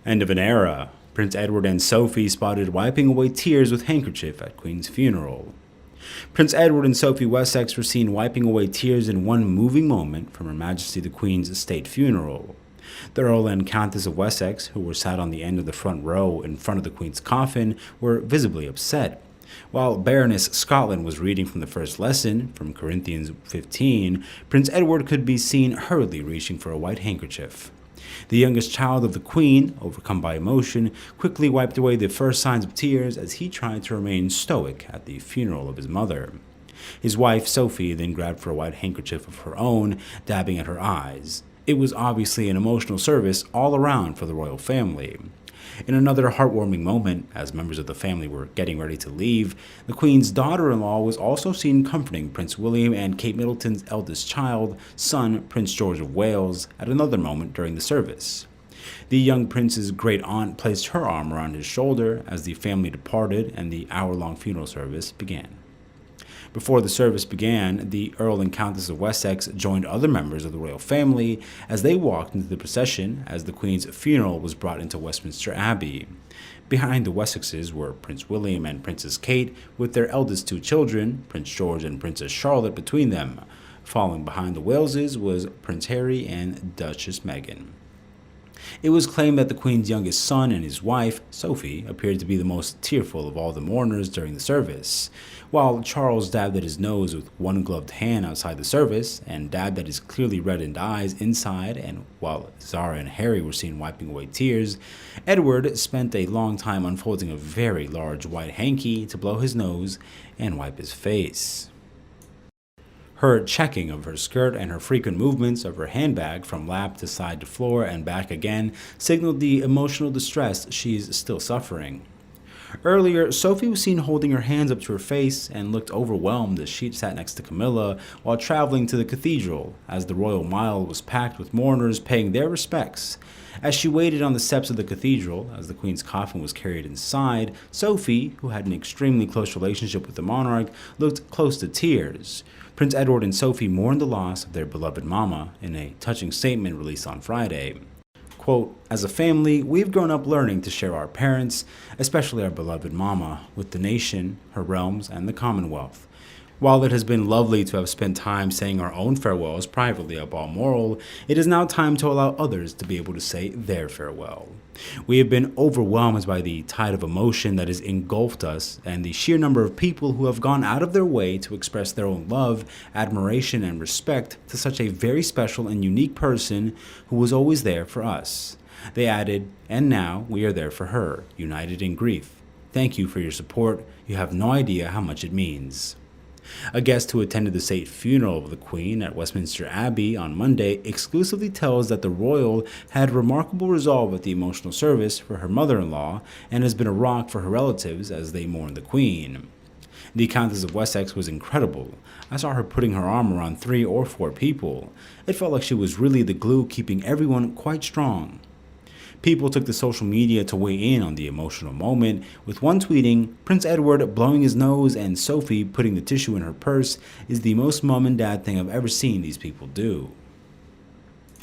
End of an era. Prince Edward and Sophie spotted wiping away tears with handkerchief at Queen's funeral. Prince Edward and Sophie Wessex were seen wiping away tears in one moving moment from Her Majesty the Queen's state funeral. The Earl and Countess of Wessex, who were sat on the end of the front row in front of the Queen's coffin, were visibly upset. While Baroness Scotland was reading from the first lesson, from Corinthians 15, Prince Edward could be seen hurriedly reaching for a white handkerchief. The youngest child of the Queen, overcome by emotion, quickly wiped away the first signs of tears as he tried to remain stoic at the funeral of his mother. His wife, Sophie, then grabbed for a white handkerchief of her own, dabbing at her eyes. It was obviously an emotional service all around for the royal family. In another heartwarming moment, as members of the family were getting ready to leave, the Queen's daughter-in-law was also seen comforting Prince William and Kate Middleton's eldest child, son Prince George of Wales, at another moment during the service. The young prince's great-aunt placed her arm around his shoulder as the family departed and the hour-long funeral service began. Before the service began, the Earl and Countess of Wessex joined other members of the royal family as they walked into the procession as the Queen's funeral was brought into Westminster Abbey. Behind the Wessexes were Prince William and Princess Kate, with their eldest two children, Prince George and Princess Charlotte, between them. Following behind the Waleses was Prince Harry and Duchess Meghan. It was claimed that the Queen's youngest son and his wife, Sophie, appeared to be the most tearful of all the mourners during the service. While Charles dabbed at his nose with one gloved hand outside the service and dabbed at his clearly reddened eyes inside, and while Zara and Harry were seen wiping away tears, Edward spent a long time unfolding a very large white hanky to blow his nose and wipe his face. Her checking of her skirt and her frequent movements of her handbag from lap to side to floor and back again signaled the emotional distress she's still suffering. Earlier, Sophie was seen holding her hands up to her face and looked overwhelmed as she sat next to Camilla while traveling to the cathedral, as the royal mile was packed with mourners paying their respects. As she waited on the steps of the cathedral, as the Queen's coffin was carried inside, Sophie, who had an extremely close relationship with the monarch, looked close to tears. Prince Edward and Sophie mourned the loss of their beloved mama in a touching statement released on Friday. Quote, "As a family, we've grown up learning to share our parents, especially our beloved mama, with the nation, her realms, and the Commonwealth. While it has been lovely to have spent time saying our own farewells privately at Balmoral, it is now time to allow others to be able to say their farewell. We have been overwhelmed by the tide of emotion that has engulfed us and the sheer number of people who have gone out of their way to express their own love, admiration, and respect to such a very special and unique person who was always there for us." They added, "And now we are there for her, united in grief. Thank you for your support. You have no idea how much it means." A guest who attended the state funeral of the Queen at Westminster Abbey on Monday exclusively tells that the royal had remarkable resolve at the emotional service for her mother-in-law and has been a rock for her relatives as they mourn the Queen. The Countess of Wessex was incredible. I saw her putting her arm around 3 or 4 people. It felt like she was really the glue keeping everyone quite strong. People took to social media to weigh in on the emotional moment, with one tweeting, "Prince Edward blowing his nose and Sophie putting the tissue in her purse is the most mom and dad thing I've ever seen these people do."